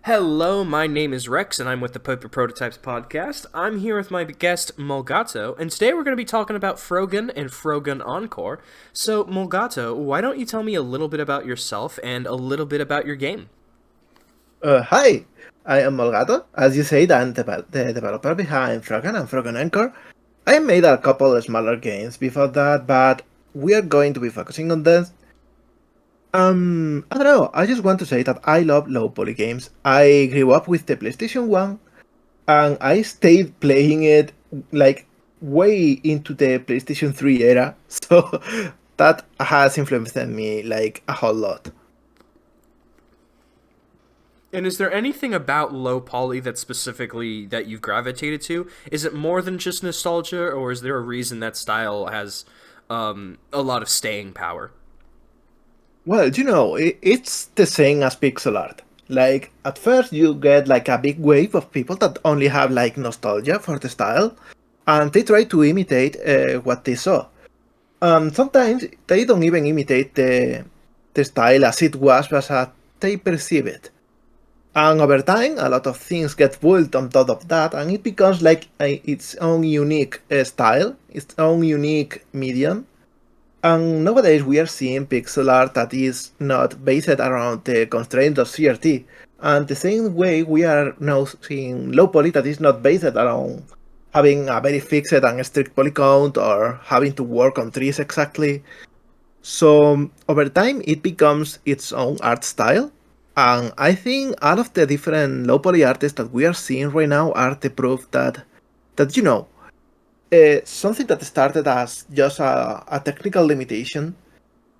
Hello, my name is Rex, and I'm with the Paper Prototypes podcast. I'm here with my guest Mulgato, and today we're going to be talking about Frogun and Frogun Encore. So, Mulgato, why don't you tell me a little bit about yourself and a little bit about your game? Hi, I am Molgato. As you said, I'm the developer behind Frogun and Frogun Encore. I made a couple of smaller games before that, but we are going to be focusing on this. I don't know. I just want to say that I love low poly games. I grew up with the PlayStation 1, and I stayed playing it like way into the PlayStation 3 era. So that has influenced me like a whole lot. And is there anything about low poly that specifically that you've gravitated to? Is it more than just nostalgia, or is there a reason that style has a lot of staying power? Well, it's the same as pixel art. Like, at first you get like a big wave of people that only have like nostalgia for the style, and they try to imitate what they saw. Sometimes they don't even imitate the style as it was, as they perceive it. And over time, a lot of things get built on top of that, and it becomes like its own unique style, its own unique medium. And nowadays we are seeing pixel art that is not based around the constraints of CRT. And the same way we are now seeing low poly that is not based around having a very fixed and strict poly count or having to work on trees exactly. So over time it becomes its own art style. And I think all of the different low poly artists that we are seeing right now are the proof that something that started as just a technical limitation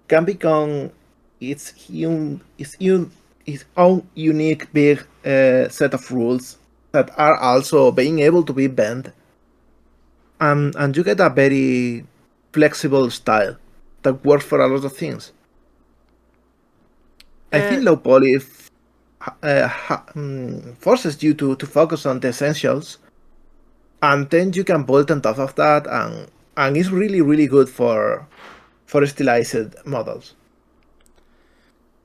can become its own unique big set of rules that are also being able to be bent, and you get a very flexible style that works for a lot of things. I And think low poly forces you to focus on the essentials, and then you can build on top of that, and it's really good for stylized models.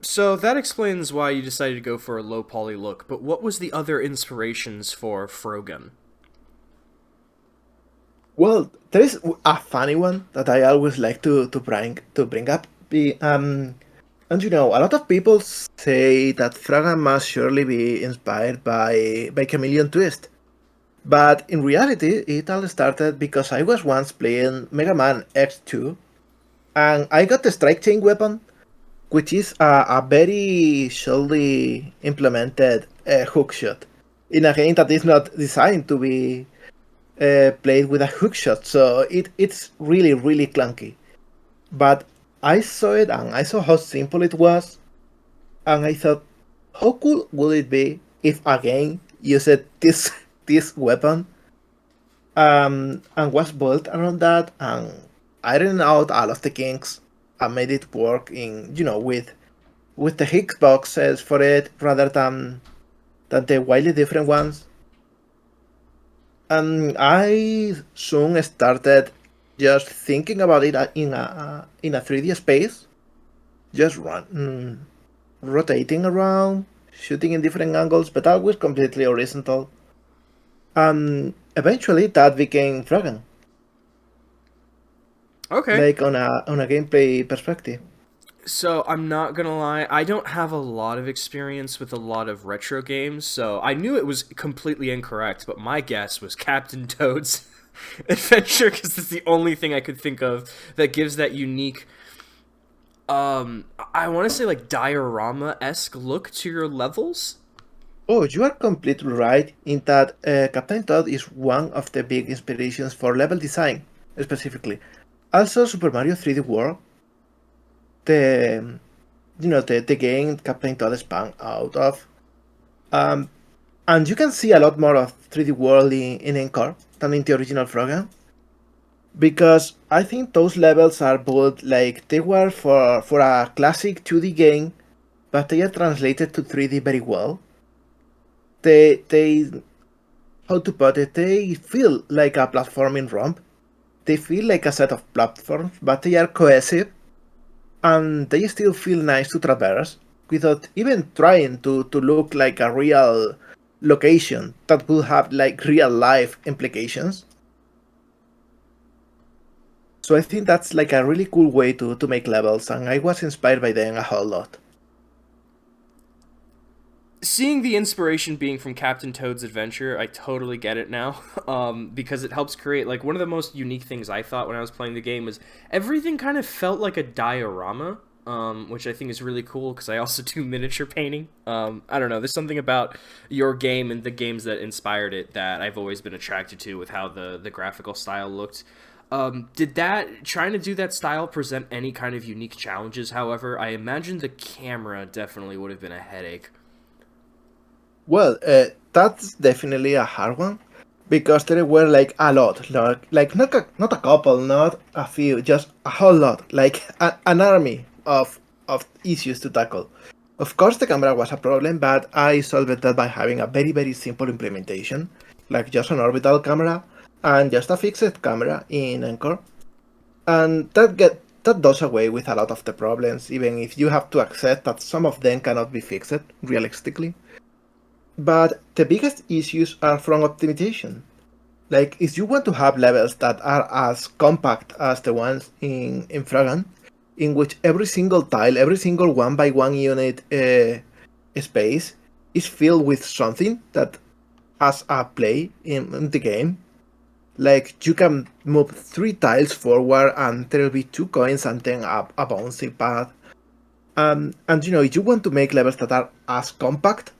so that explains why you decided to go for a low poly look, but what was the other inspirations for Frogun? Well, there is a funny one that I always like to bring up. And a lot of people say that Fraga must surely be inspired by Chameleon Twist. But in reality, it all started because I was once playing Mega Man X2, and I got the Strike Chain weapon, which is a very surely implemented hook shot in a game that is not designed to be played with a hook shot, so it's really clunky. But I saw it and I saw how simple it was, and I thought, how cool would it be if a game used this this weapon, and was built around that, and ironed out all of the kinks and made it work in with the hitboxes for it rather than the widely different ones. And I soon started just thinking about it in a 3D space, just rotating around, shooting in different angles, but always completely horizontal. And eventually, that became Frogun, Okay. like on a gameplay perspective. So I'm not gonna lie, I don't have a lot of experience with a lot of retro games, so I knew it was completely incorrect, but my guess was Captain Toad's Adventure because it's the only thing I could think of that gives that unique I want to say like diorama-esque look to your levels. Oh, you are completely right in that Captain Toad is one of the big inspirations for level design, specifically. Also, Super Mario 3D World, the the game Captain Toad spun out of. Um, and you can see a lot more of 3D World in Encore than in the original Frogan, because I think those levels are both like they were for a classic 2D game, but they are translated to 3D very well. They how to put it? They feel like a platforming romp. They feel like a set of platforms, but they are cohesive and they still feel nice to traverse. without even trying to look like a real location that will have like real life implications. So I think that's like a really cool way to make levels, and I was inspired by them a whole lot. Seeing the inspiration being from Captain Toad's Adventure, I totally get it now. Because it helps create like one of the most unique things I thought when I was playing the game was everything kind of felt like a diorama. Which I think is really cool because I also do miniature painting. I don't know. There's something about your game and the games that inspired it that I've always been attracted to with how the graphical style looked. Did that trying to do that style present any kind of unique challenges? However, I imagine the camera definitely would have been a headache. Well, that's definitely a hard one because there were like a lot, like not a couple, not a few, just a whole lot, like an army of issues to tackle. Of course, the camera was a problem, but I solved that by having a very simple implementation, like just an orbital camera and just a fixed camera in Encore, and that does away with a lot of the problems, even if you have to accept that some of them cannot be fixed realistically. But the biggest issues are from optimization. Like, if you want to have levels that are as compact as the ones in Frogun, in which every single tile, every single one by one unit space is filled with something that has a play in the game, like you can move 3 tiles forward and there will be 2 coins and then a bouncing path. And if you want to make levels that are as compact,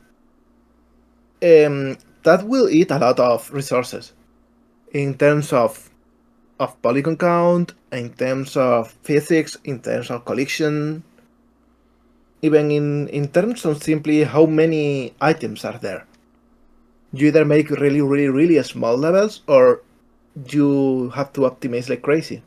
that will eat a lot of resources in terms of polygon count, in terms of physics, in terms of collection, even in terms of simply how many items are there. You either make really small levels or you have to optimize like crazy.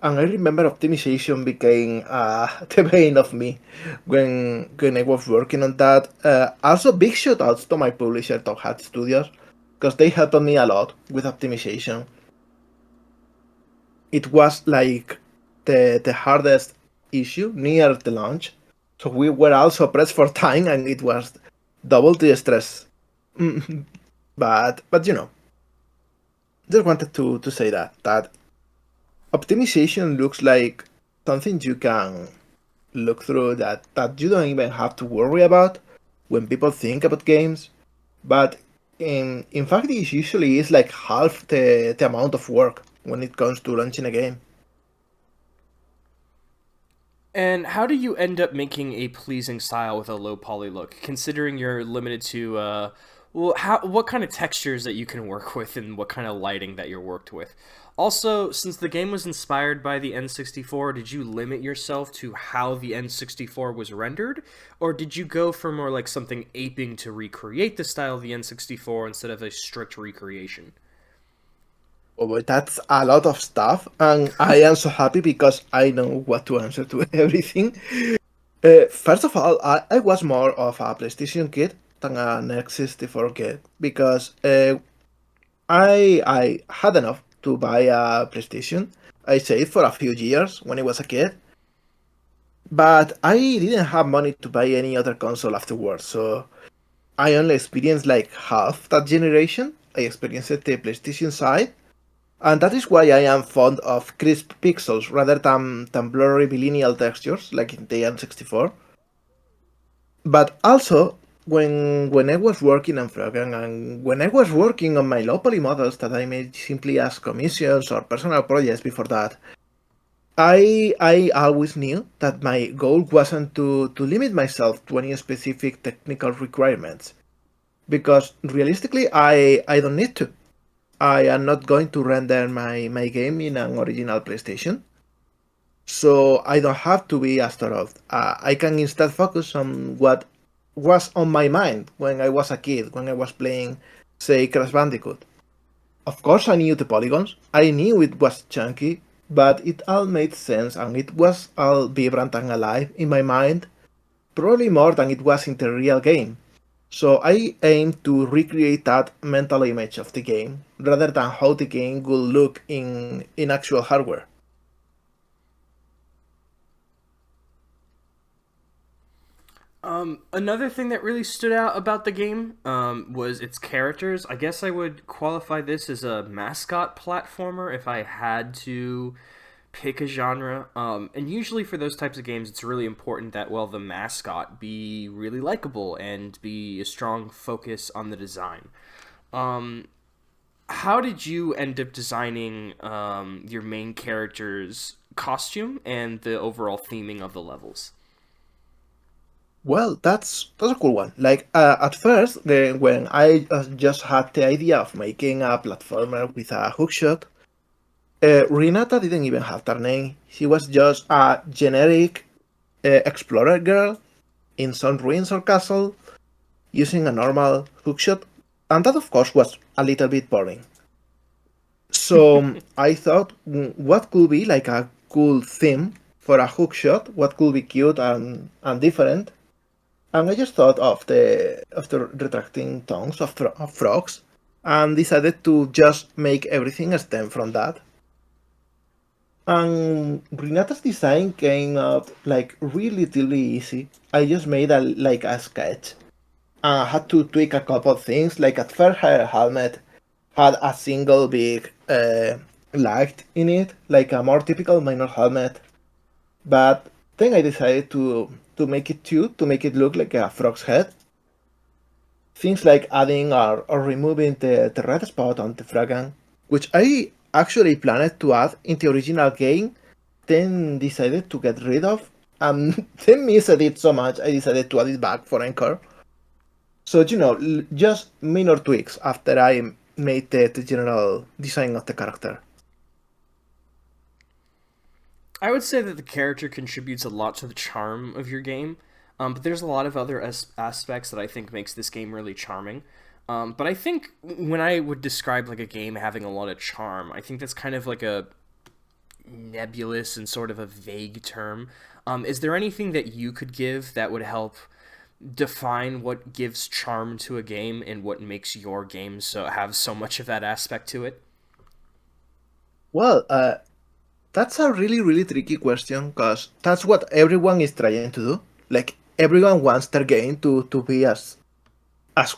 And I remember optimization became the bane of me when I was working on that. Also, big shout outs to my publisher, Top Hat Studios, because they helped me a lot with optimization. It was like the hardest issue near the launch, so we were also pressed for time, and it was double the stress. But just wanted to say that optimization looks like something you can look through that you don't even have to worry about when people think about games. But in fact, it usually is like half the amount of work when it comes to launching a game. And how do you end up making a pleasing style with a low poly look, considering you're limited to what kind of textures that you can work with and what kind of lighting that you're worked with? Also, since the game was inspired by the N64, did you limit yourself to how the N64 was rendered, or did you go for more like something aping to recreate the style of the N64 instead of a strict recreation? Oh boy, that's a lot of stuff, and I am so happy because I know what to answer to everything. First of all, I was more of a PlayStation kid than an X64 kid because I had enough to buy a PlayStation. I saved for a few years when I was a kid, but I didn't have money to buy any other console afterwards, so I only experienced like half that generation. I experienced the PlayStation side, and that is why I am fond of crisp pixels rather than blurry bilineal textures like in the N64. But also, when I was working on Frogun and when I was working on my low poly models that I made simply as commissions or personal projects before that, I always knew that my goal wasn't to limit myself to any specific technical requirements. Because realistically, I don't need to. I am not going to render my game in an original PlayStation, so I don't have to be as thorough. I can instead focus on what was on my mind when I was a kid, when I was playing, say, Crash Bandicoot. Of course, I knew the polygons, I knew it was chunky, but it all made sense and it was all vibrant and alive in my mind, probably more than it was in the real game. So I aim to recreate that mental image of the game, rather than how the game will look in actual hardware. Another thing that really stood out about the game was its characters. I guess I would qualify this as a mascot platformer if I had to pick a genre. And usually for those types of games, it's really important that, well, the mascot be really likable and be a strong focus on the design. Um, how did you end up designing your main character's costume and the overall theming of the levels? Well, that's a cool one. Like at first, when I just had the idea of making a platformer with a hookshot, Renata didn't even have her name. She was just a generic explorer girl in some ruins or castle using a normal hookshot, and that of course was a little bit boring. So I thought, what could be like a cool theme for a hookshot? What could be cute and different? And I just thought of the retracting tongues of frogs, and decided to just make everything stem from that. And Renata's design came out like really easy. I just made a sketch. I had to tweak a couple of things. Like at first, her helmet had a single big light in it, like a more typical minor helmet. But then I decided to make it two, to make it look like a frog's head. Things like adding or removing the red spot on the Frogun, which I actually planned to add in the original game, then decided to get rid of. Then missed it so much, I decided to add it back for Encore. So, just minor tweaks after I made the general design of the character. I would say that the character contributes a lot to the charm of your game, but there's a lot of other aspects that I think makes this game really charming. But I think when I would describe like a game having a lot of charm, I think that's kind of like a nebulous and sort of a vague term. Is there anything that you could give that would help define what gives charm to a game and what makes your game so have so much of that aspect to it? Well, that's a really tricky question because that's what everyone is trying to do. Like everyone wants their game to be as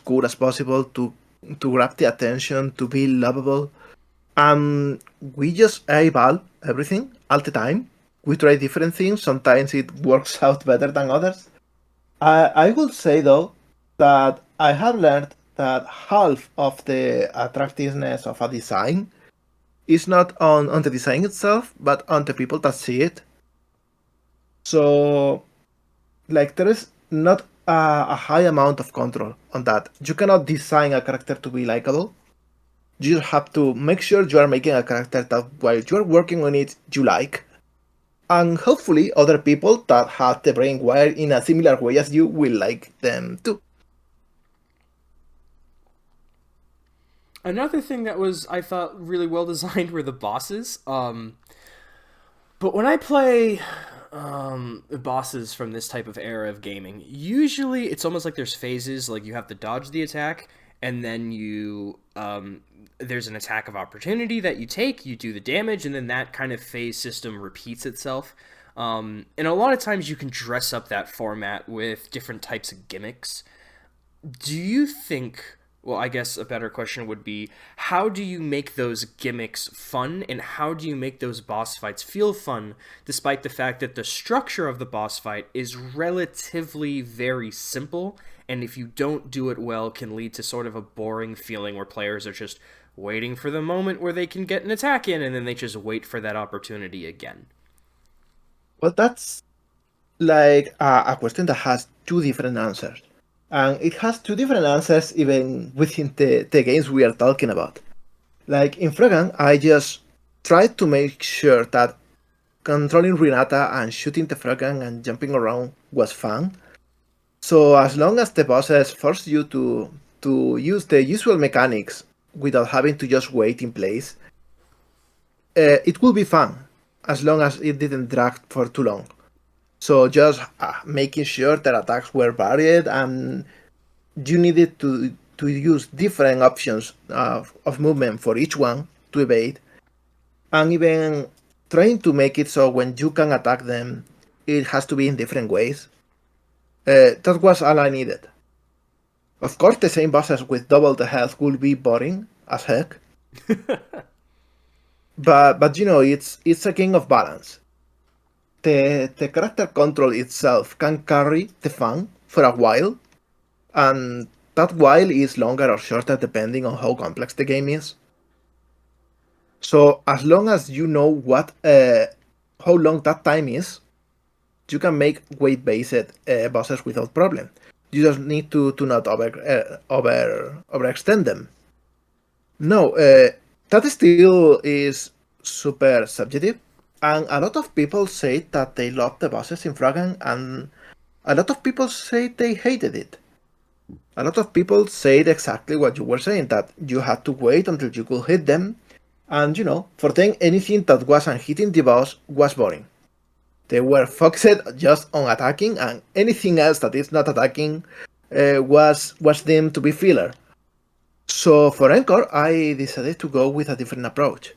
cool as possible, to grab the attention, to be lovable. We just eyeball everything all the time. We try different things. Sometimes it works out better than others. I will say though that I have learned that half of the attractiveness of a design is not on the design itself, but on the people that see it. So, like, there is not a high amount of control on that. You cannot design a character to be likable. You just have to make sure you are making a character that while you are working on it, you like. And hopefully, other people that have the brain wired in a similar way as you will like them too. Another thing that was I thought really well designed were the bosses. But when I play bosses from this type of era of gaming, usually it's almost like there's phases. Like you have to dodge the attack, and then there's an attack of opportunity that you take. You do the damage, and then that kind of phase system repeats itself. And a lot of times you can dress up that format with different types of gimmicks. Do you think, well, I guess a better question would be, how do you make those gimmicks fun and how do you make those boss fights feel fun despite the fact that the structure of the boss fight is relatively very simple, and if you don't do it well can lead to sort of a boring feeling where players are just waiting for the moment where they can get an attack in and then they just wait for that opportunity again? Well, that's like a question that has two different answers. And it has two different answers even within the games we are talking about. Like in Frogun, I just tried to make sure that controlling Renata and shooting the Frogun and jumping around was fun. So as long as the bosses force you to use the usual mechanics without having to just wait in place, it will be fun as long as it didn't drag for too long. So just making sure that attacks were varied and you needed to use different options of movement for each one to evade, and even trying to make it so when you can attack them, it has to be in different ways. That was all I needed. Of course, the same bosses with double the health would be boring as heck, but it's a game of balance. The character control itself can carry the fun for a while, and that while is longer or shorter depending on how complex the game is. So as long as you know what how long that time is, you can make weight-based bosses without problem. You just need to not overextend them. No, that still is super subjective, and a lot of people say that they love the bosses in Frogun, and a lot of people say they hated it. A lot of people said exactly what you were saying, that you had to wait until you could hit them, and for them anything that wasn't hitting the boss was boring. They were focused just on attacking, and anything else that is not attacking was deemed to be filler. So for Encore, I decided to go with a different approach.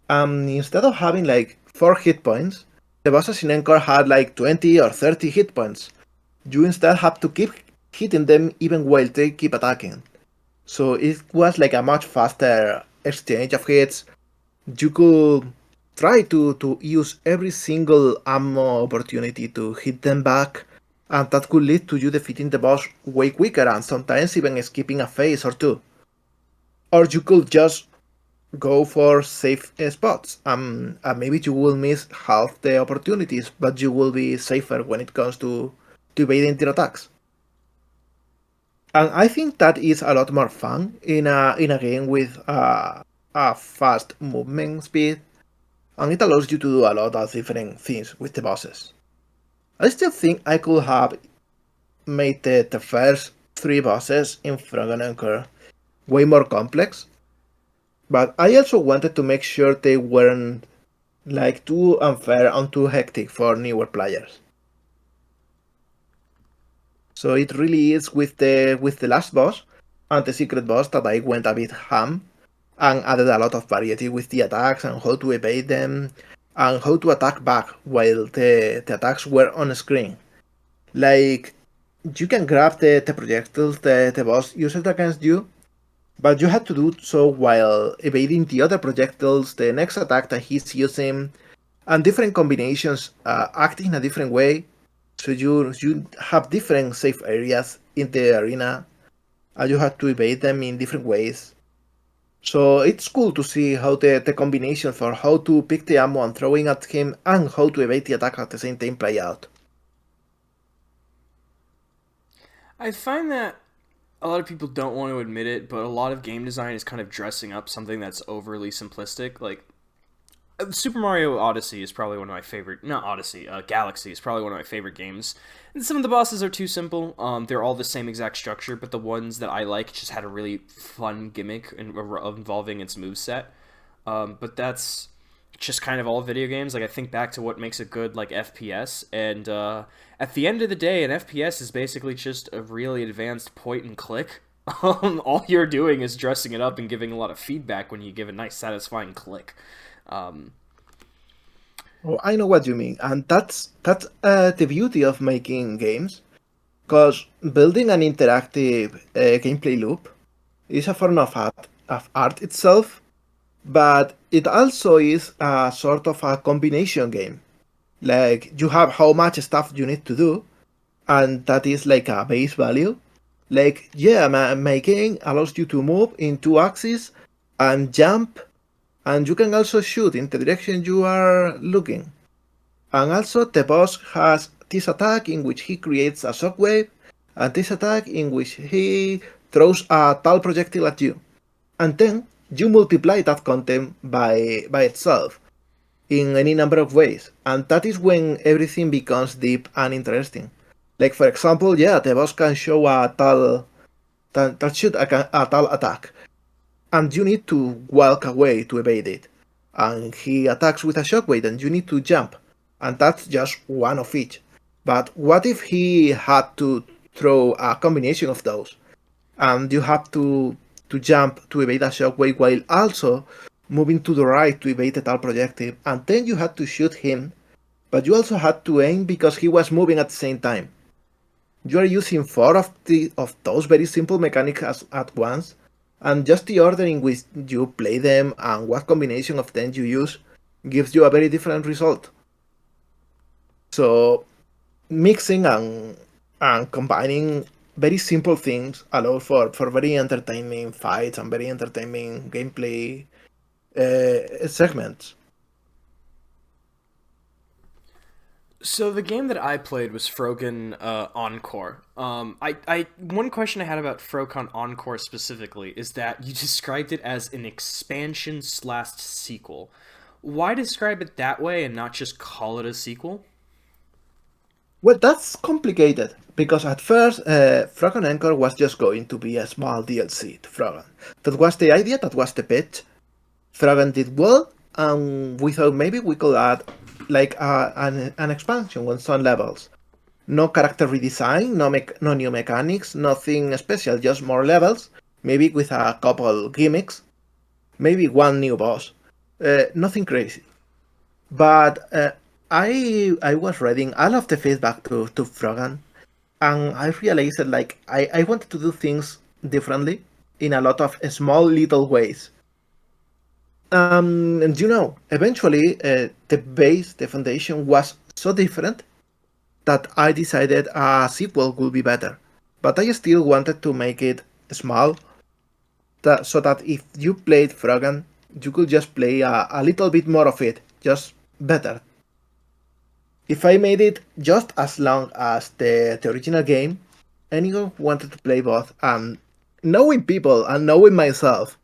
Instead of having like 4 hit points, the bosses in Encore had like 20 or 30 hit points. You instead have to keep hitting them even while they keep attacking. So it was like a much faster exchange of hits. You could try to use every single ammo opportunity to hit them back, and that could lead to you defeating the boss way quicker and sometimes even skipping a phase or two. Or you could just go for safe spots. And maybe you will miss half the opportunities, but you will be safer when it comes to evading their attacks. And I think that is a lot more fun in a game with a fast movement speed, and it allows you to do a lot of different things with the bosses. I still think I could have made the first 3 bosses in Frogun Encore way more complex, but I also wanted to make sure they weren't like too unfair and too hectic for newer players. So it really is with the last boss and the secret boss that I went a bit ham and added a lot of variety with the attacks and how to evade them and how to attack back while the attacks were on screen. Like, you can grab the projectiles the boss uses against you, but you had to do so while evading the other projectiles, the next attack that he's using, and different combinations act in a different way. So you have different safe areas in the arena, and you have to evade them in different ways. So it's cool to see how the combination for how to pick the ammo and throwing at him and how to evade the attack at the same time play out. I find that a lot of people don't want to admit it, but a lot of game design is kind of dressing up something that's overly simplistic. Like, Super Mario Odyssey is probably one of my favorite. Not Odyssey, Galaxy is probably one of my favorite games. And some of the bosses are too simple. They're all the same exact structure, but the ones that I like just had a really fun gimmick involving its moveset. But that's just kind of all video games. Like, I think back to what makes a good like FPS, and at the end of the day, an FPS is basically just a really advanced point and click. All you're doing is dressing it up and giving a lot of feedback when you give a nice, satisfying click. Um, Oh, I know what you mean, and that's the beauty of making games, because building an interactive gameplay loop is a form of art itself, but it also is a sort of a combination game. Like, you have how much stuff you need to do, and that is like a base value. Like, yeah, my game allows you to move in 2 axes and jump, and you can also shoot in the direction you are looking. And also, the boss has this attack in which he creates a shockwave, and this attack in which he throws a tall projectile at you. And then you multiply that content by itself in any number of ways, and that is when everything becomes deep and interesting. Like, for example, yeah, the boss can show a tall shoot a tall attack, and you need to walk away to evade it. And he attacks with a shockwave, and you need to jump, and that's just one of each. But what if he had to throw a combination of those, and you have to jump to evade a shockwave while also moving to the right to evade a tall projectile, and then you had to shoot him, but you also had to aim because he was moving at the same time. You are using four of those very simple mechanics at once, and just the order in which you play them and what combination of them you use gives you a very different result. So mixing and combining very simple things allows for very entertaining fights and very entertaining gameplay segments. So the game that I played was Frogun Encore. One question I had about Frogun Encore specifically is that you described it as an expansion slash sequel. Why describe it that way and not just call it a sequel? Well, that's complicated because at first, Frogun Encore was just going to be a small DLC to Frogun. That was the idea, that was the pitch. Frogun did well, and we thought maybe we could add like an expansion on some levels. No character redesign, no new mechanics, nothing special, just more levels, maybe with a couple gimmicks, maybe one new boss. Nothing crazy. But I was reading all of the feedback to Frogan, and I realized that like I wanted to do things differently in a lot of small little ways. And eventually the foundation was so different that I decided a sequel would be better. But I still wanted to make it small, so that if you played Frogan, you could just play a little bit more of it, just better. If I made it just as long as the original game, anyone who wanted to play both, and knowing people and knowing myself,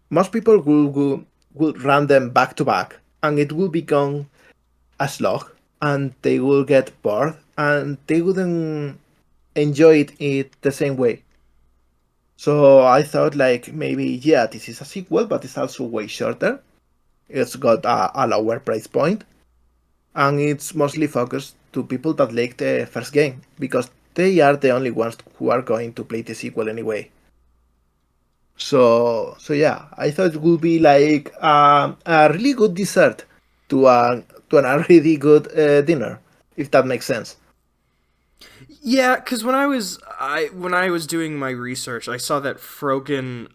most people will run them back to back, and it will become a slog, and they will get bored, and they wouldn't enjoy it the same way. So I thought like maybe yeah, this is a sequel, but it's also way shorter. It's got a lower price point, and it's mostly focused to people that like the first game because they are the only ones who are going to play the sequel anyway. So yeah, I thought it would be like a really good dessert to an already good dinner, if that makes sense. Yeah, because when I was doing my research, I saw that Frogan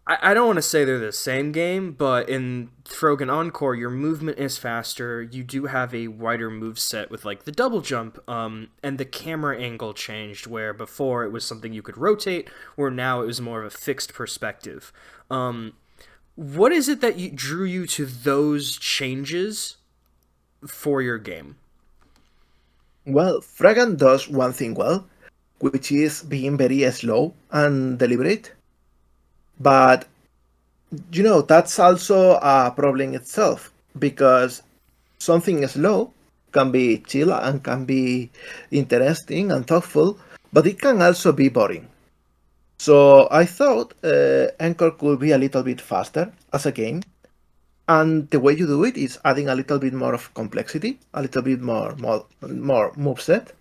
I don't want to say they're the same game, but in Frogan Encore, your movement is faster. You do have a wider move set with like the double jump, and the camera angle changed. Where before it was something you could rotate, where now it was more of a fixed perspective. What is it that drew you to those changes for your game? Well, Fragan does one thing well, which is being very slow and deliberate. But that's also a problem itself because something slow can be chill and can be interesting and thoughtful, but it can also be boring. So I thought Anchor could be a little bit faster as a game, and the way you do it is adding a little bit more of complexity, a little bit more moveset,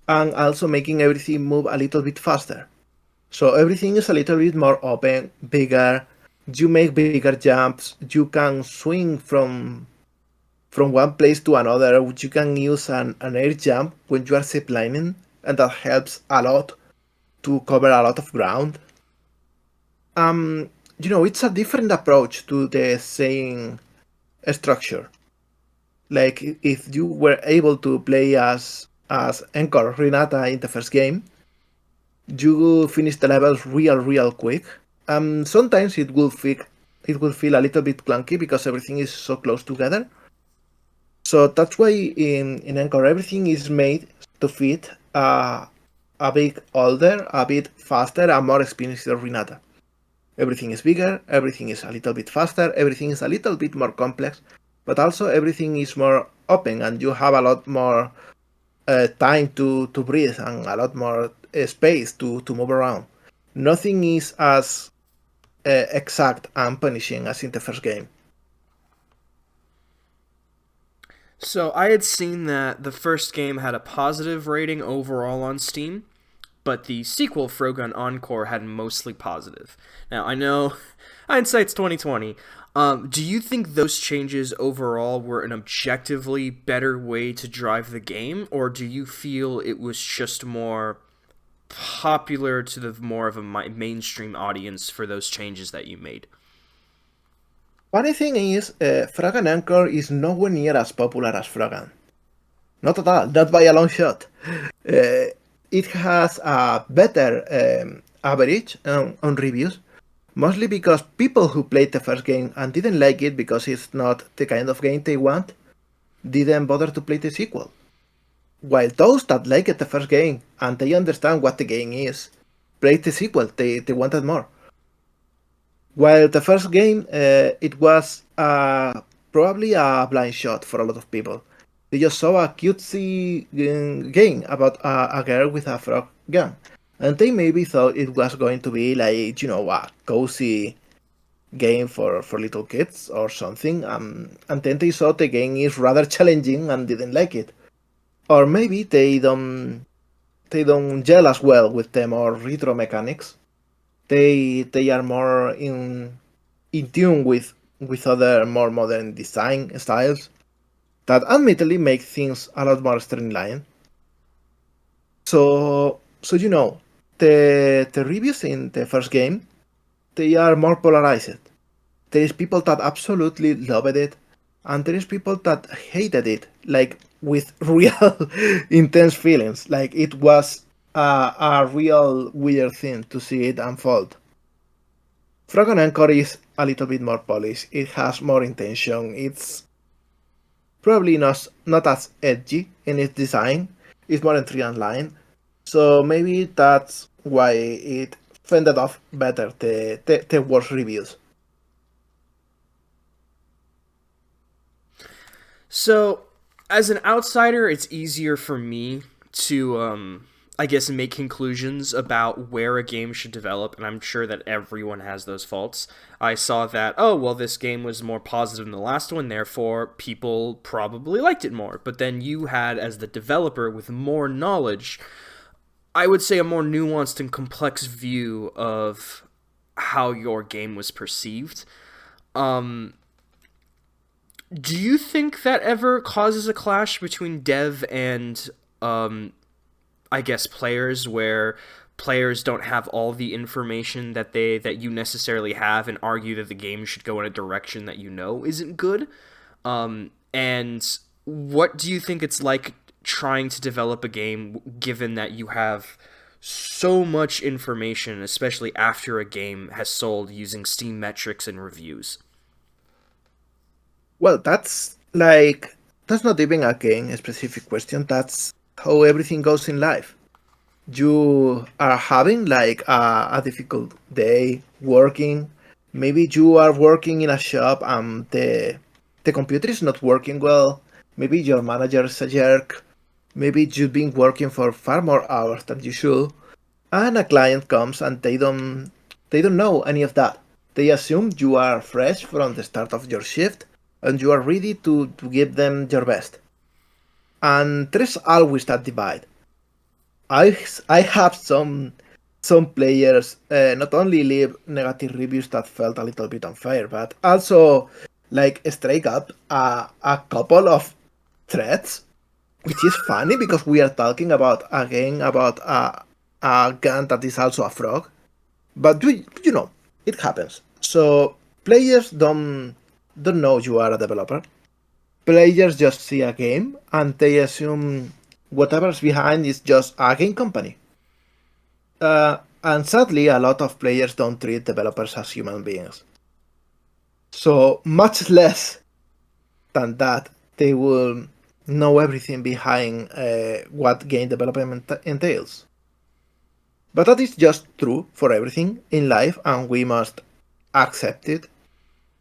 and also making everything move a little bit faster. So everything is a little bit more open, bigger. You make bigger jumps. You can swing from one place to another. You can use an air jump when you are ziplining, and that helps a lot to cover a lot of ground. It's a different approach to the same structure. Like if you were able to play as Encore Renata in the first game, you finish the levels real quick. Sometimes it will feel a little bit clunky because everything is so close together. So that's why in Encore everything is made to fit a bit older, a bit faster, and more experienced Renata. Everything is bigger, everything is a little bit faster, everything is a little bit more complex, but also everything is more open, and you have a lot more time to breathe and a lot more space to move around. Nothing is as exact and punishing as in the first game. So I had seen that the first game had a positive rating overall on Steam, but the sequel, Frogun Encore, had mostly positive. Now I know hindsight's 2020. Do you think those changes overall were an objectively better way to drive the game, or do you feel it was just more popular to the more of a mainstream audience for those changes that you made? Funny thing is, Frogun Encore is nowhere near as popular as Frogun. Not at all, not by a long shot. It has a better average on reviews, mostly because people who played the first game and didn't like it because it's not the kind of game they want, didn't bother to play the sequel. While those that liked the first game and they understand what the game is, played the sequel, they wanted more. While the first game, it was probably a blind shot for a lot of people. They just saw a cutesy game about a girl with a frog gun. And they maybe thought it was going to be like, a cozy game for little kids or something. And then they saw the game is rather challenging and didn't like it. Or maybe they don't gel as well with the more retro mechanics. They are more in tune with other more modern design styles that admittedly make things a lot more streamlined. So the reviews in the first game, they are more polarized. There is people that absolutely loved it, and there is people that hated it, like with real intense feelings, like it was a real weird thing to see it unfold. Frogun Encore is a little bit more polished. It has more intention. It's probably not as edgy in its design. It's more entry and line. So maybe that's why it fended off better the worst reviews. So, as an outsider, it's easier for me to, I guess, make conclusions about where a game should develop, and I'm sure that everyone has those faults. I saw that, oh, well, this game was more positive than the last one, therefore people probably liked it more. But then you had, as the developer with more knowledge, I would say a more nuanced and complex view of how your game was perceived. Um, do you think that ever causes a clash between dev and I guess players, where players don't have all the information that you necessarily have and argue that the game should go in a direction that you know isn't good? And what do you think it's like trying to develop a game given that you have so much information, especially after a game has sold using Steam metrics and reviews? Well, that's not even a game specific question. That's how everything goes in life. You are having like a difficult day working. Maybe you are working in a shop and the computer is not working well. Maybe your manager is a jerk. Maybe you've been working for far more hours than you should, and a client comes and they don't know any of that. They assume you are fresh from the start of your shift and you are ready to give them your best. And there's always that divide. I have some players not only leave negative reviews that felt a little bit unfair, but also like strike up a couple of threads, which is funny because we are talking about a game about a gun that is also a frog. But it happens. So players don't know you are a developer. Players just see a game and they assume whatever's behind is just a game company. And sadly, a lot of players don't treat developers as human beings. So much less than that, they will know everything behind what game development entails. But that is just true for everything in life, and we must accept it.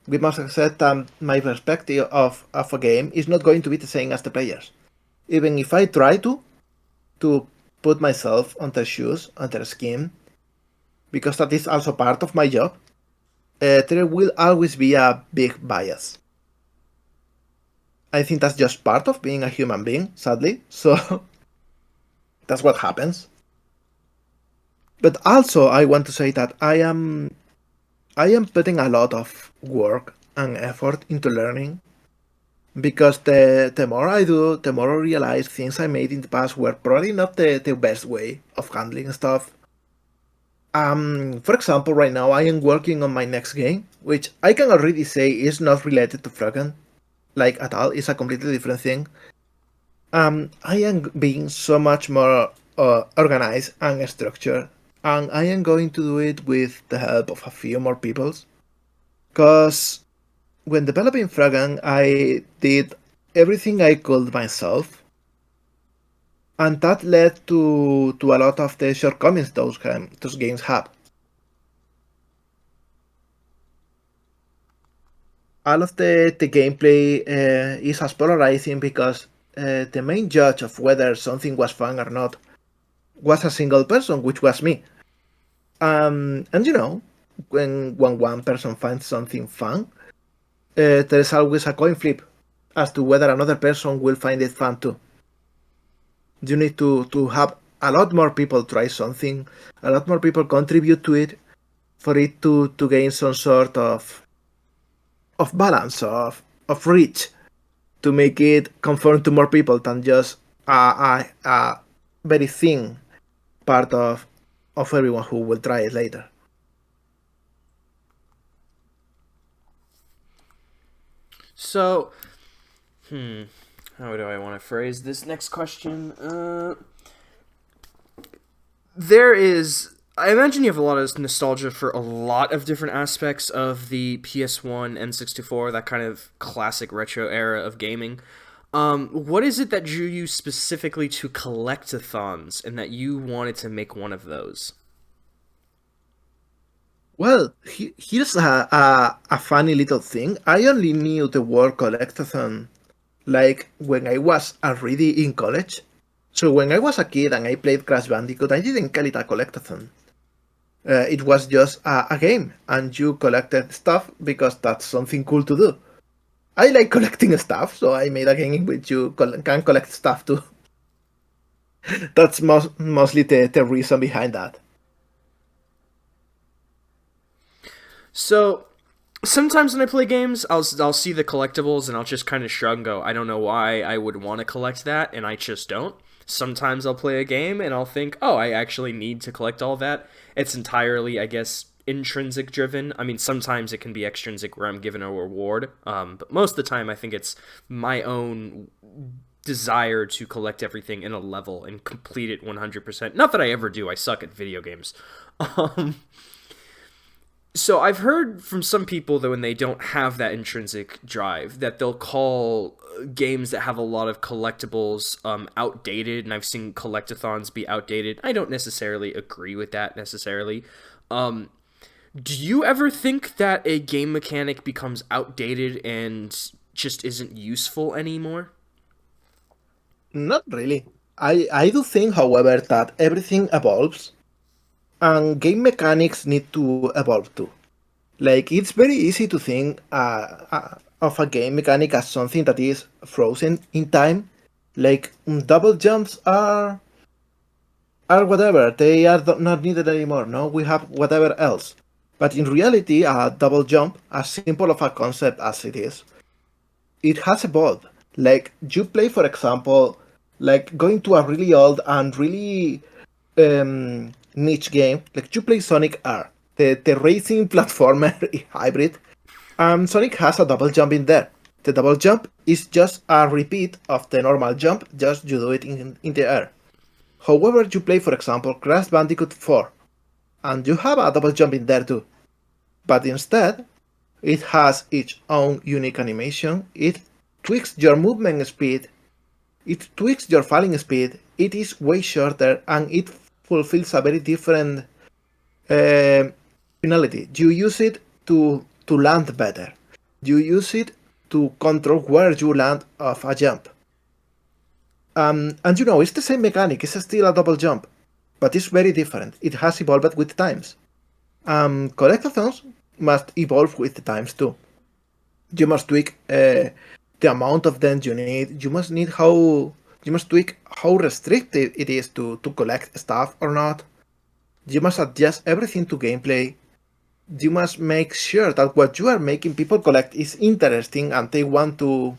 We must accept that my perspective of a game is not going to be the same as the players. Even if I try to put myself on their shoes, on their skin, because that is also part of my job, there will always be a big bias. I think that's just part of being a human being, sadly. So that's what happens. But also, I want to say that I am putting a lot of work and effort into learning, because the more I do, the more I realize things I made in the past were probably not the best way of handling stuff. For example, right now I am working on my next game, which I can already say is not related to Frogun, like at all. It's a completely different thing. I am being so much more organized and structured, and I am going to do it with the help of a few more people. Cause when developing Frogun, I did everything I could myself, and that led to a lot of the shortcomings those games have. All of the gameplay is as polarizing because the main judge of whether something was fun or not was a single person, which was me. And when one person finds something fun, there's always a coin flip as to whether another person will find it fun too. You need to have a lot more people try something, a lot more people contribute to it for it to gain some sort of balance, of reach, to make it conform to more people than just a very thin part of everyone who will try it later. So, how do I want to phrase this next question? There is. I imagine you have a lot of nostalgia for a lot of different aspects of the PS1, N64, that kind of classic retro era of gaming. What is it that drew you specifically to collectathons and that you wanted to make one of those? Well, here's a funny little thing. I only knew the word collectathon like when I was already in college. So when I was a kid and I played Crash Bandicoot, I didn't call it a collectathon. It was just a game, and you collected stuff because that's something cool to do. I like collecting stuff, so I made a game in which you can collect stuff too. That's mostly the reason behind that. So, sometimes when I play games, I'll see the collectibles and I'll just kind of shrug and go, I don't know why I would want to collect that, and I just don't. Sometimes I'll play a game and I'll think, oh, I actually need to collect all that. It's entirely, I guess, intrinsic driven. I mean, sometimes it can be extrinsic where I'm given a reward, but most of the time I think it's my own desire to collect everything in a level and complete it 100%. Not that I ever do. I suck at video games. Um, so I've heard from some people that when they don't have that intrinsic drive, that they'll call games that have a lot of collectibles outdated, and I've seen collectathons be outdated. I don't necessarily agree with that necessarily. Um, do you ever think that a game mechanic becomes outdated and just isn't useful anymore? Not really. I do think, however, that everything evolves, and game mechanics need to evolve too. Like, it's very easy to think of a game mechanic as something that is frozen in time. Like, double jumps are whatever, they are not needed anymore. No, we have whatever else. But in reality, a double jump, as simple of a concept as it is, it has evolved. Like, you play, for example, like going to a really old and really niche game, like you play Sonic R, the racing platformer hybrid. Sonic has a double jump in there. The double jump is just a repeat of the normal jump, just you do it in the air. However, you play, for example, Crash Bandicoot 4, and you have a double jump in there too. But instead, it has its own unique animation, it tweaks your movement speed, it tweaks your falling speed, it is way shorter, and it fulfills a very different uh, finality. You use it to land better. You use it to control where you land off a jump. And it's the same mechanic, it's still a double jump, but it's very different. It has evolved with times. Collectathons must evolve with the times too. You must tweak the amount of them you need. You must tweak how restrictive it is to collect stuff or not. You must adjust everything to gameplay. you must make sure that what you are making people collect is interesting and they want to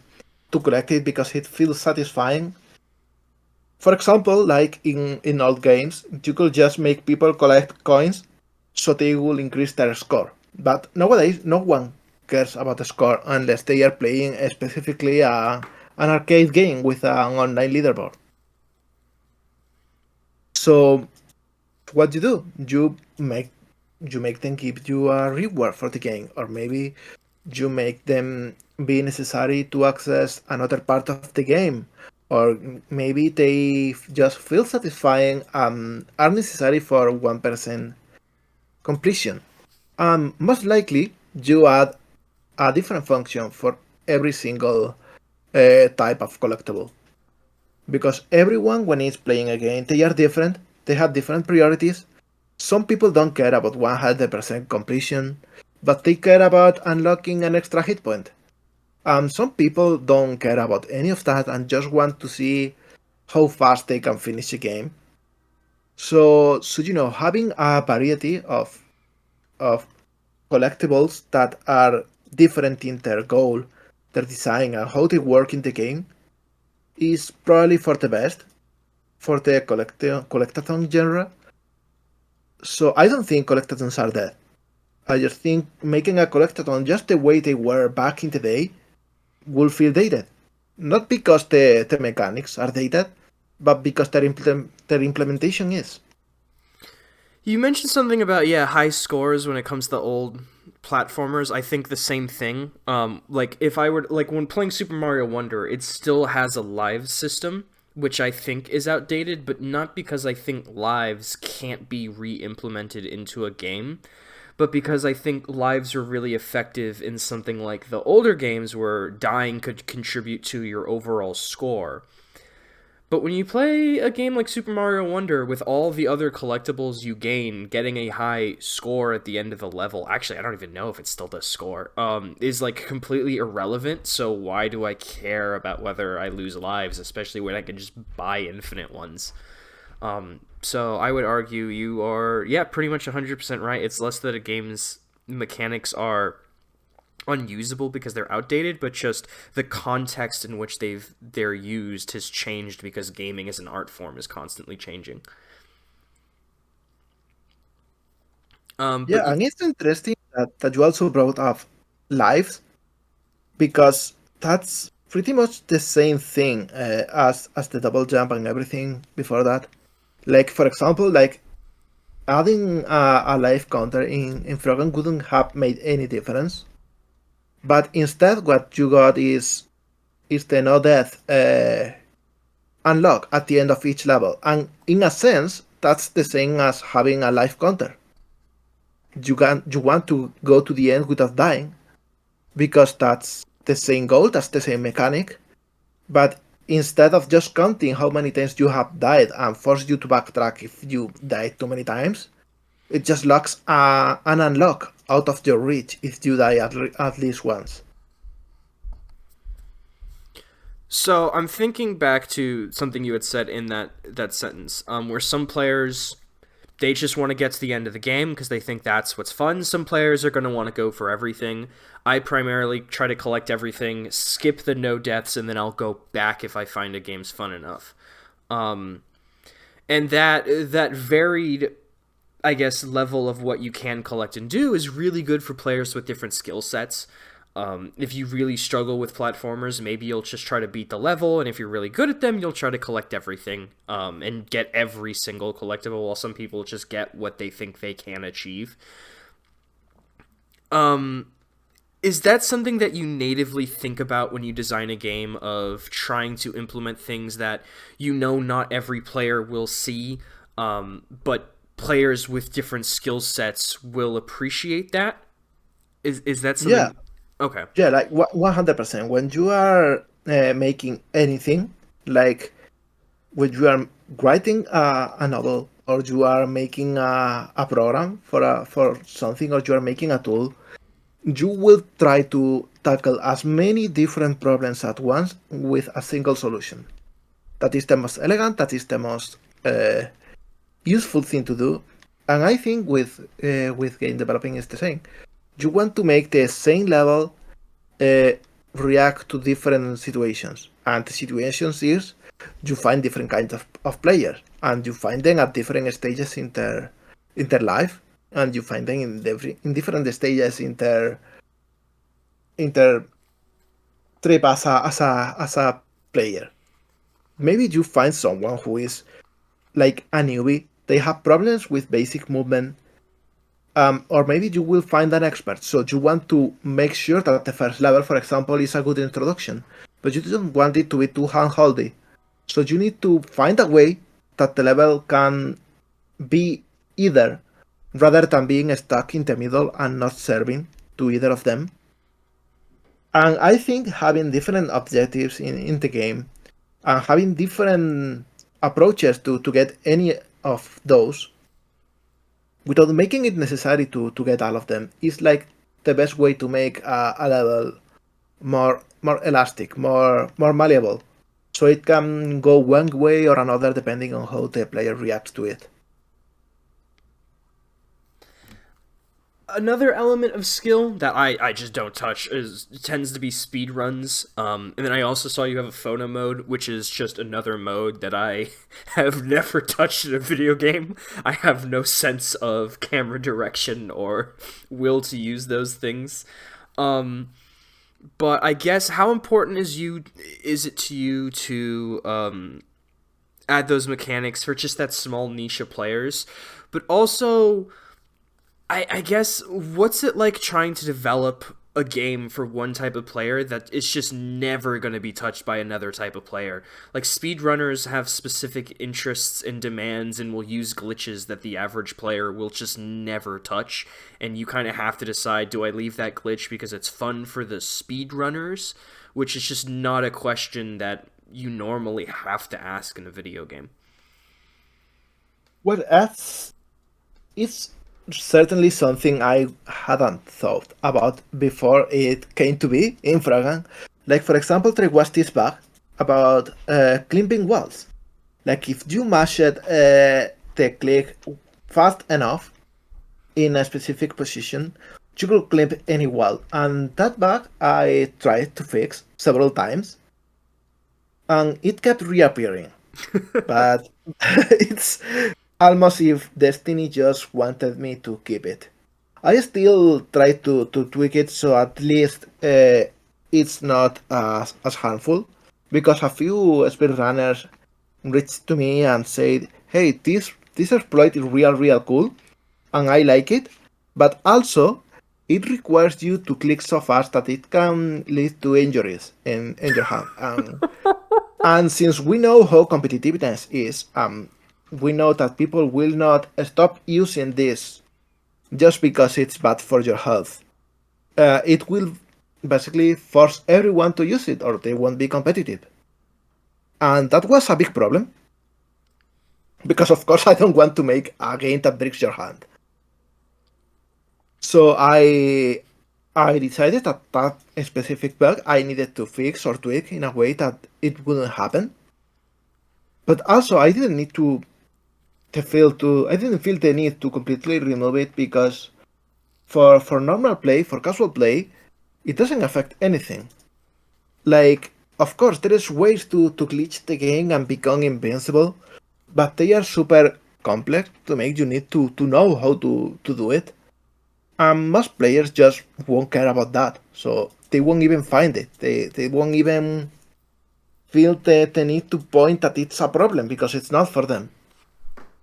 collect it because it feels satisfying. For example, like in old games, you could just make people collect coins so they will increase their score. But nowadays, no one cares about the score unless they are playing specifically an arcade game with an online leaderboard. So what you make them give you a reward for the game, or maybe you make them be necessary to access another part of the game, or maybe they just feel satisfying are necessary for 1% completion. Most likely you add a different function for every single type of collectible, because everyone when is playing a game they are different, they have different priorities. Some people don't care about 100% completion, but they care about unlocking an extra hit point. Some people don't care about any of that and just want to see how fast they can finish a game. So having a variety of collectibles that are different in their goal, their design, and how they work in the game is probably for the best for the collectathon genre. So I don't think collectathons are dead. I just think making a collectathon just the way they were back in the day will feel dated. Not because the mechanics are dated, but because their implementation is. You mentioned something about high scores when it comes to old platformers. I think the same thing. Like if I were like when playing Super Mario Wonder, it still has a live system, which I think is outdated, but not because I think lives can't be re-implemented into a game, but because I think lives are really effective in something like the older games where dying could contribute to your overall score. But when you play a game like Super Mario Wonder with all the other collectibles you gain, getting a high score at the end of the level, actually I don't even know if it still does score, is like completely irrelevant. So why do I care about whether I lose lives, especially when I can just buy infinite ones? So I would argue you are, pretty much 100% right. It's less that a game's mechanics are unusable because they're outdated, but just the context in which they're used has changed because gaming as an art form is constantly changing. Yeah, But and it's interesting that you also brought up lives, because that's pretty much the same thing as the double jump and everything before that. Like for example, like adding a life counter in Frogun wouldn't have made any difference. But instead, what you got is the no death unlock at the end of each level, and in a sense, that's the same as having a life counter. You want to go to the end without dying, because that's the same goal, that's the same mechanic. But instead of just counting how many times you have died and force you to backtrack if you died too many times, it just locks an unlock out of your reach if you die at least once. so I'm thinking back to something you had said in that sentence, where some players they just want to get to the end of the game because they think that's what's fun. Some players are going to want to go for everything. I primarily try to collect everything, skip the no deaths, and then I'll go back if I find a game's fun enough. Um, and that varied, I guess, level of what you can collect and do is really good for players with different skill sets. If you really struggle with platformers, maybe you'll just try to beat the level, and if you're really good at them, you'll try to collect everything and get every single collectible, while some people just get what they think they can achieve. Is that something that you natively think about when you design a game, of trying to implement things that you know not every player will see, but players with different skill sets will appreciate that? Is that Yeah, something? Okay. yeah, like 100%. When you are making anything, like when you are writing a novel, or you are making a program for something, or you are making a tool, you will try to tackle as many different problems at once with a single solution. That is the most elegant, that is the most useful thing to do. And I think with game developing is the same. You want to make the same level uh, react to different situations, and the situations is you find different kinds of players, and you find them at different stages in their life, and you find them in different stages in their trip as a player. Maybe you find someone who is like a newbie. They have problems with basic movement, or maybe you will find an expert. So you want to make sure that the first level, for example, is a good introduction, but you don't want it to be too handholdy. So you need to find a way that the level can be either, rather than being stuck in the middle and not serving to either of them. And I think having different objectives in the game and having different approaches to get any of those without making it necessary to get all of them is like the best way to make a level more elastic, more malleable, so it can go one way or another depending on how the player reacts to it. Another element of skill that I just don't touch is tends to be speed runs. And then I also saw you have a photo mode, which is just another mode that I have never touched in a video game. I have no sense of camera direction or will to use those things. Um, but I guess how important is it to you to add those mechanics for just that small niche of players, but also I guess what's it like trying to develop a game for one type of player that is just never going to be touched by another type of player? Like speedrunners have specific interests and demands and will use glitches that the average player will just never touch, and you kind of have to decide, do I leave that glitch because it's fun for the speedrunners, which is just not a question that you normally have to ask in a video game. Well, that's it's certainly something I hadn't thought about before it came to be in Frogun. Like, for example, there was this bug about climbing walls. Like, if you mashed the click fast enough in a specific position, you could climb any wall. And that bug I tried to fix several times, and it kept reappearing. But it's almost if Destiny just wanted me to keep it. I still try to tweak it so at least it's not as harmful, because a few speedrunners reached to me and said, "Hey, this exploit is real cool, and I like it, but also it requires you to click so fast that it can lead to injuries in your hand." And since we know how competitiveness is, we know that people will not stop using this just because it's bad for your health. It will basically force everyone to use it, or they won't be competitive. And that was a big problem, because of course I don't want to make a game that breaks your hand. So I decided that that specific bug I needed to fix or tweak in a way that it wouldn't happen. But also I didn't need to I didn't feel the need to completely remove it, because for normal play, for casual play, it doesn't affect anything. Like, of course, there is ways to glitch the game and become invincible, but they are super complex to make you need to know how to do it. And most players just won't care about that, so they won't even find it. They won't even feel the need to point that it's a problem, because it's not for them.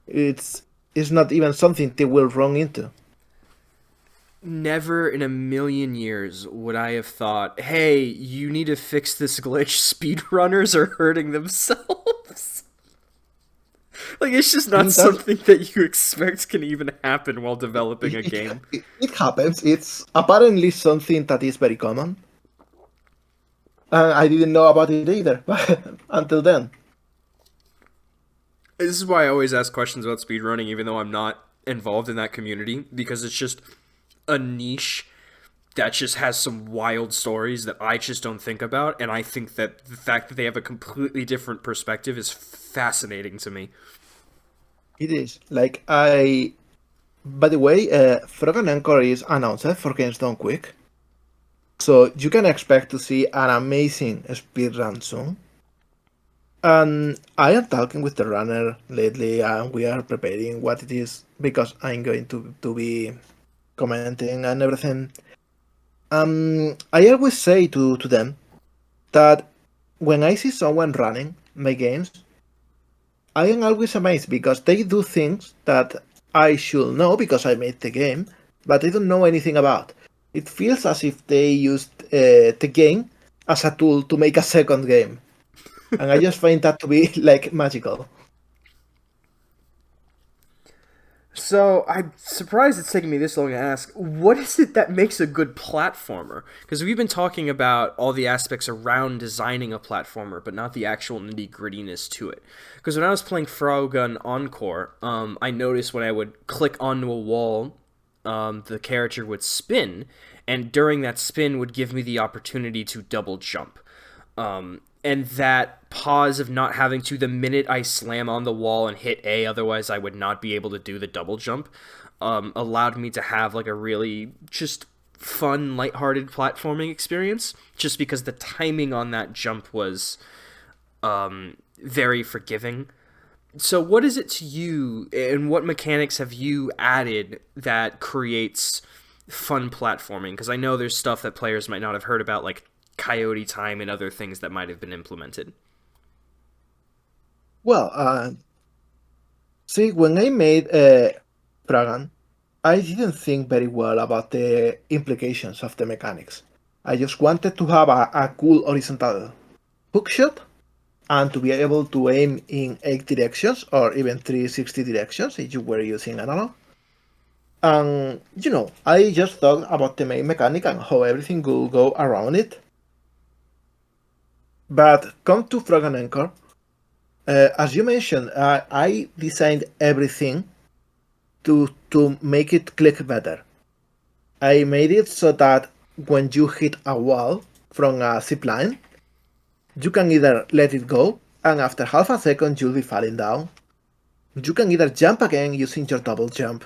It's it's not even something they will run into. Never in a million years would I have thought, hey, you need to fix this glitch. Speedrunners are hurting themselves. Like, it's just not It does. something that you expect can even happen while developing a It, game. it happens. It's apparently something that is very common. I didn't know about it either until then. This is why I always ask questions about speedrunning, even though I'm not involved in that community, because it's just a niche that just has some wild stories that I just don't think about, and I think that the fact that they have a completely different perspective is fascinating to me. It is like I. By the way, Frogun Encore is announced for Games Done Quick, so you can expect to see an amazing speedrun soon. And I am talking with the runner lately, and we are preparing what it is because I'm going to be commenting and everything. I always say to them that when I see someone running my games, I am always amazed because they do things that I should know because I made the game, but I don't know anything about. It feels as if they used the game as a tool to make a second game, and I just find that to be like magical. So I'm surprised it's taking me this long to ask. What is it that makes a good platformer? Because we've been talking about all the aspects around designing a platformer, but not the actual nitty grittiness to it. Because when I was playing Frogun Encore, I noticed when I would click onto a wall, the character would spin, and during that spin would give me the opportunity to double jump. And that pause of not having to, the minute I slam on the wall and hit A, otherwise I would not be able to do the double jump, allowed me to have like a really just fun, lighthearted platforming experience. Just because the timing on that jump was very forgiving. So, what is it to you, and what mechanics have you added that creates fun platforming? Because I know there's stuff that players might not have heard about, like coyote time and other things that might have been implemented. Well, see, when I made Pragan, I didn't think very well about the implications of the mechanics. I just wanted to have a cool horizontal hookshot and to be able to aim in 8 directions or even 360 directions if you were using analog. And, I just thought about the main mechanic and how everything will go around it. But come to Frogun Encore, as you mentioned, I designed everything to make it click better. I made it so that when you hit a wall from a zip line, you can either let it go, and after half a second you'll be falling down. You can either jump again using your double jump.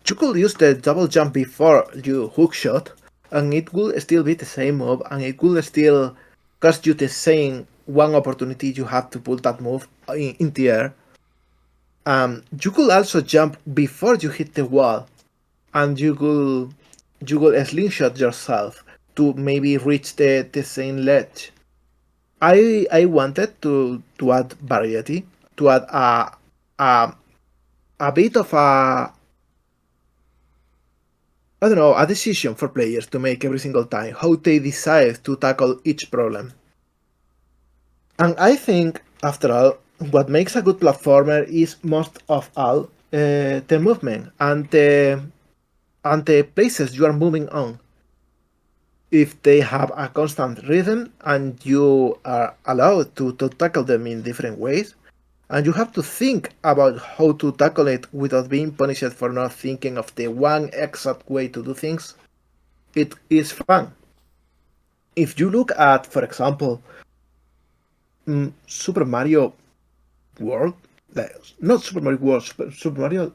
You could use the double jump before you hookshot, and it will still be the same move, and it will still cost you the same one opportunity you have to pull that move in the air. You could also jump before you hit the wall, and you could slingshot yourself to maybe reach the same ledge. I wanted to add variety, to add a a bit of a, I don't know, a decision for players to make every single time, how they decide to tackle each problem. And I think, after all, what makes a good platformer is most of all the movement and the places you are moving on. If they have a constant rhythm and you are allowed to tackle them in different ways, and you have to think about how to tackle it without being punished for not thinking of the one exact way to do things, it is fun. If you look at, for example, Super Mario World, like, not Super Mario World, Super Mario,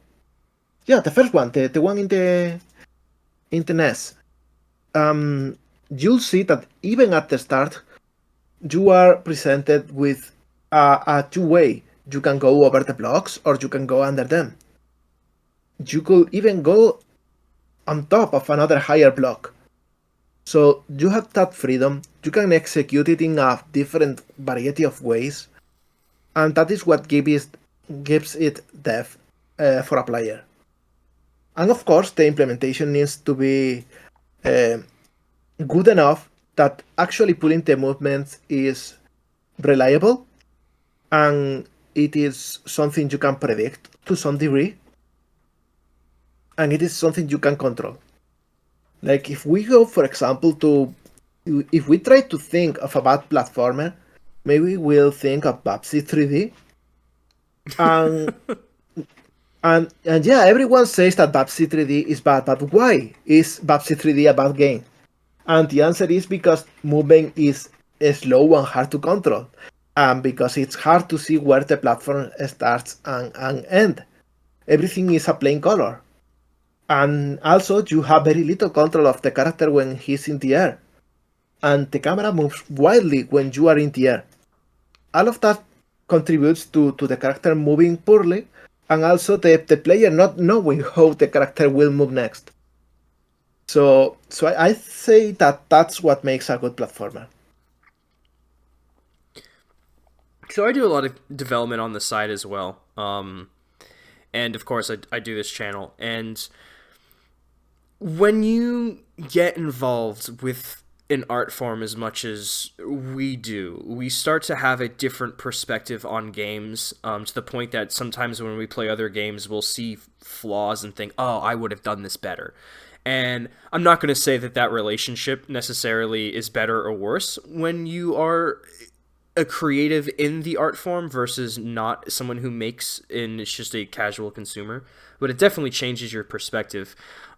yeah, the first one, the one in the NES, you'll see that even at the start, you are presented with a two-way. You can go over the blocks or you can go under them. You could even go on top of another higher block. So you have that freedom. You can execute it in a different variety of ways, and that is what gives it depth for a player. And of course, the implementation needs to be uh, good enough that actually pulling the movements is reliable and it is something you can predict to some degree, and it is something you can control. Like if we go, for example, if we try to think of a bad platformer, maybe we'll think of Babsy 3D, and and yeah, everyone says that Babsy 3D is bad, but why is Babsy 3D a bad game? And the answer is because movement is slow and hard to control, and because it's hard to see where the platform starts and end. Everything is a plain color. And also, you have very little control of the character when he's in the air, and the camera moves wildly when you are in the air. All of that contributes to the character moving poorly, and also the player not knowing how the character will move next. So I say that that's what makes a good platformer. So I do a lot of development on the side as well. And of course, I do this channel. And when you get involved with an art form as much as we do, we start to have a different perspective on games, to the point that sometimes when we play other games, we'll see flaws and think, oh, I would have done this better. And I'm not going to say that that relationship necessarily is better or worse when you are a creative in the art form versus not someone who makes and is just a casual consumer, but it definitely changes your perspective.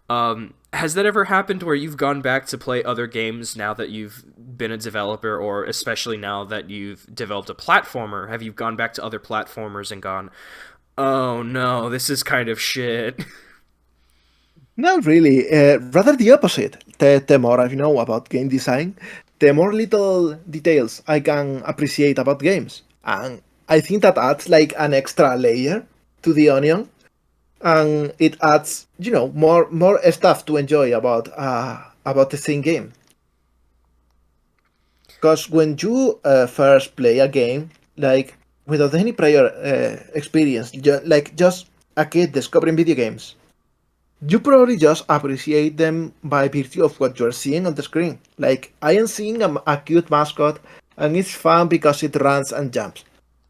Has that ever happened where you've gone back to play other games now that you've been a developer, or especially now that you've developed a platformer? Have you gone back to other platformers and gone, oh no, this is kind of shit? Not really. Rather the opposite. The more I know about game design, the more little details I can appreciate about games. And I think that adds like an extra layer to the onion, and it adds, more stuff to enjoy about the same game. Because when you first play a game, like without any prior experience, like just a kid discovering video games, you probably just appreciate them by virtue of what you're seeing on the screen. Like, I am seeing a cute mascot, and it's fun because it runs and jumps.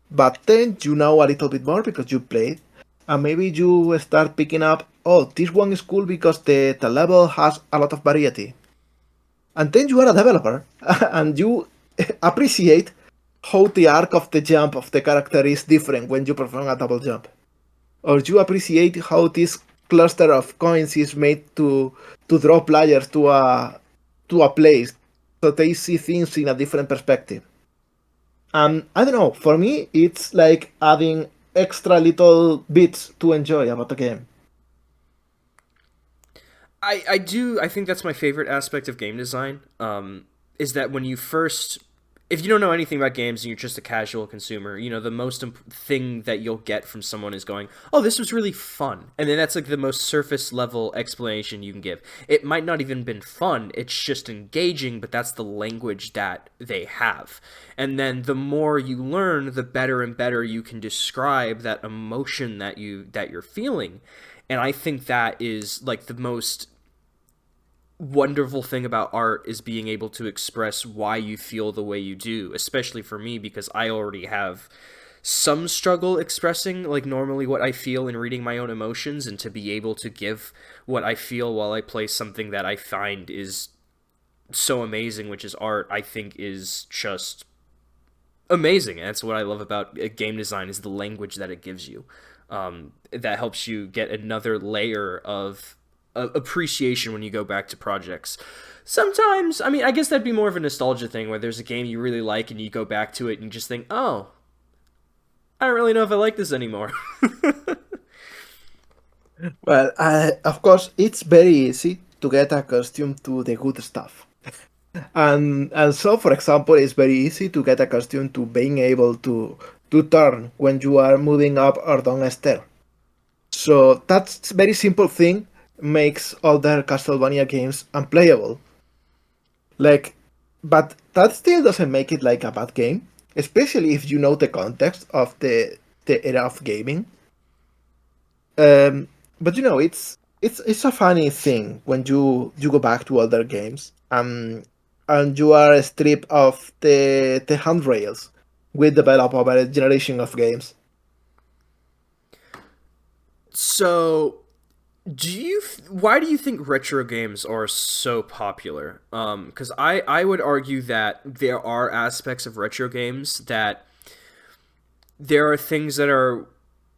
But then you know a little bit more because you played, and maybe you start picking up, oh, this one is cool because the level has a lot of variety. And then you are a developer, and you appreciate how the arc of the jump of the character is different when you perform a double jump, or you appreciate how this cluster of coins is made to draw players to a place so they see things in a different perspective. And I don't know, for me it's like adding extra little bits to enjoy about the game. I think that's my favorite aspect of game design. Is that when you first, if you don't know anything about games and you're just a casual consumer, the most thing that you'll get from someone is going, "Oh, this was really fun," and then that's like the most surface level explanation you can give. It might not even been fun; it's just engaging, but that's the language that they have. And then the more you learn, the better and better you can describe that emotion that you're feeling. And I think that is like the most wonderful thing about art, is being able to express why you feel the way you do, especially for me because I already have some struggle expressing like normally what I feel and reading my own emotions, and to be able to give what I feel while I play something that I find is so amazing, which is art, I think is just amazing. And that's what I love about game design, is the language that it gives you. That helps you get another layer of appreciation when you go back to projects. Sometimes, I mean, I guess that'd be more of a nostalgia thing, where there's a game you really like and you go back to it and you just think, oh, I don't really know if I like this anymore. Well, of course, it's very easy to get accustomed to the good stuff. And so, for example, it's very easy to get accustomed to being able to turn when you are moving up or down a stair. So that's very simple thing makes other Castlevania games unplayable. Like, but that still doesn't make it like a bad game, especially if you know the context of the era of gaming. Um, but it's a funny thing when you go back to other games, and you are stripped of the handrails we develop over a generation of games. So, why do you think retro games are so popular? Because I would argue that there are aspects of retro games that there are things that are,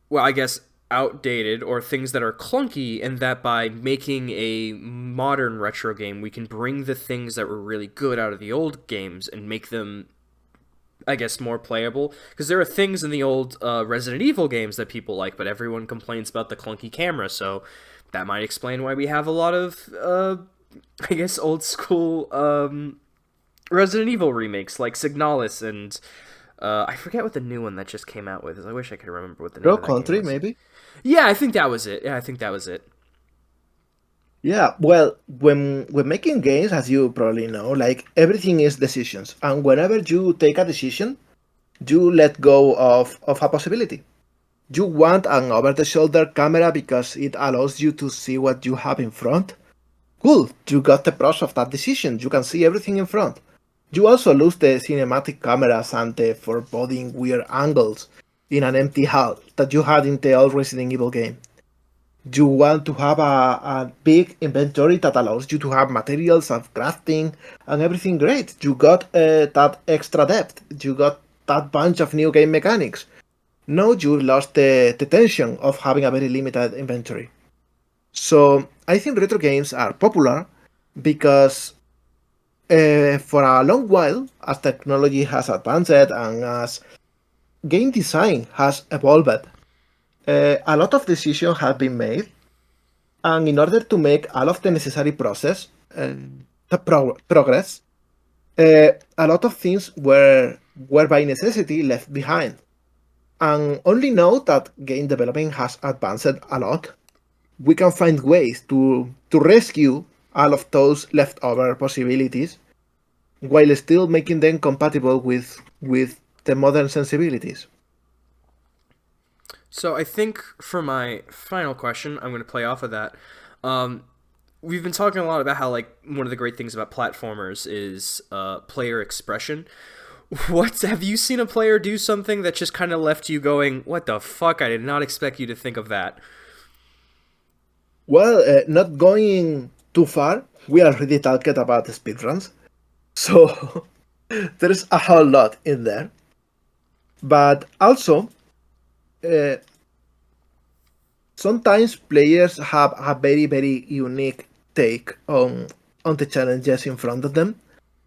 well, I guess outdated, or things that are clunky, and that by making a modern retro game, we can bring the things that were really good out of the old games and make them, I guess, more playable. Because there are things in the old Resident Evil games that people like, but everyone complains about the clunky camera. So that might explain why we have a lot of, I guess, old school Resident Evil remakes like Signalis and I forget what the new one that just came out with is. I wish I could remember what the name Rogue of that game Country, was. maybe. Yeah, I think that was it. Yeah, I think that was it. Yeah, well, when making games, as you probably know, like everything is decisions, and whenever you take a decision, you let go of a possibility. You want an over-the-shoulder camera because it allows you to see what you have in front. Cool, you got the pros of that decision. You can see everything in front. You also lose the cinematic cameras and the foreboding weird angles in an empty hall that you had in the old Resident Evil game. You want to have a big inventory that allows you to have materials and crafting and everything great. You got that extra depth. You got that bunch of new game mechanics. Now you lost the tension of having a very limited inventory. So I think retro games are popular because for a long while, as technology has advanced and as game design has evolved, a lot of decisions have been made, and in order to make all of the necessary progress, a lot of things were by necessity left behind. And only now that game development has advanced a lot, we can find ways to rescue all of those leftover possibilities while still making them compatible with the modern sensibilities. So I think for my final question, I'm going to play off of that. Um, we've been talking a lot about how like one of the great things about platformers is player expression. What have you seen a player do something that just kind of left you going, "What the fuck? I did not expect you to think of that." Well, not going too far, we already talked about speedruns, so there's a whole lot in there. But also, uh, sometimes players have a very unique take on the challenges in front of them.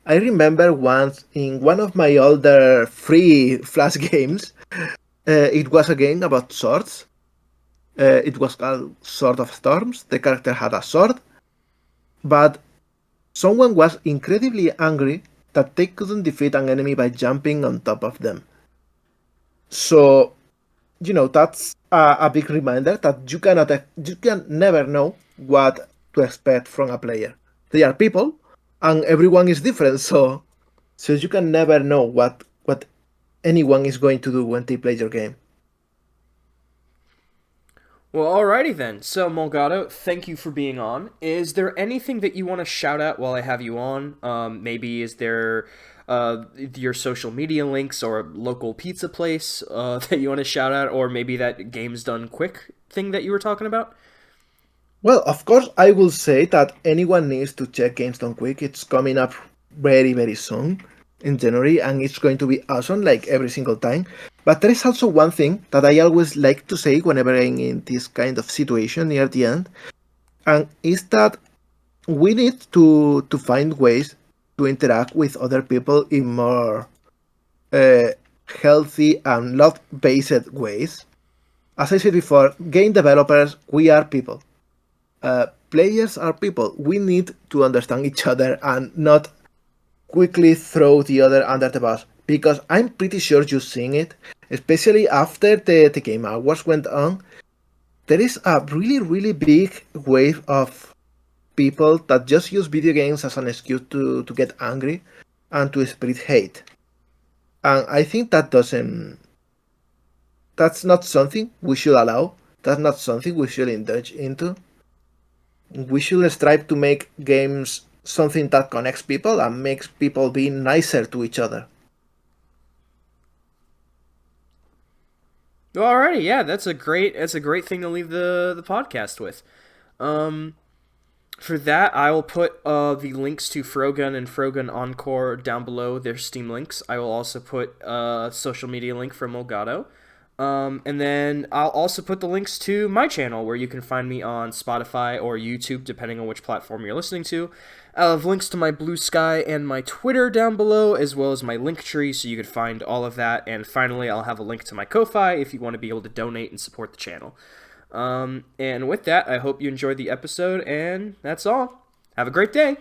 I remember once in one of my older free Flash games, it was a game about swords. It was called Sword of Storms. The character had a sword, but someone was incredibly angry that they couldn't defeat an enemy by jumping on top of them. So that's a big reminder that you can never know what to expect from a player. They are people, and everyone is different, so you can never know what anyone is going to do when they play your game. Well, alrighty then. So, Mulgado, thank you for being on. Is there anything that you want to shout out while I have you on? Maybe is there your social media links or a local pizza place that you want to shout out, or maybe that game's done quick thing that you were talking about? Well, of course, I will say that anyone needs to check Games Done Quick. It's coming up very soon in January, and it's going to be awesome like every single time. But there is also one thing that I always like to say whenever I'm in this kind of situation near the end, and is that we need to find ways to interact with other people in more uh, healthy and love-based ways. As I said before, game developers, we are people. Players are people. We need to understand each other and not quickly throw the other under the bus. Because I'm pretty sure you've seen it, especially after the Game Awards went on. There is a really big wave of people that just use video games as an excuse to get angry and to spread hate. And I think that's not something we should allow. That's not something we should indulge into. We should strive to make games something that connects people and makes people be nicer to each other. Alrighty, yeah, that's a great thing to leave the podcast with. Um, For that, I will put the links to Frogun and Frogun Encore down below. Their Steam links. I will also put a social media link from Elgato. And then I'll also put the links to my channel where you can find me on Spotify or YouTube, depending on which platform you're listening to. I'll have links to my Blue Sky and my Twitter down below, as well as my linktree, so you can find all of that. And finally, I'll have a link to my Ko-Fi if you want to be able to donate and support the channel. And with that, I hope you enjoyed the episode, and that's all. Have a great day.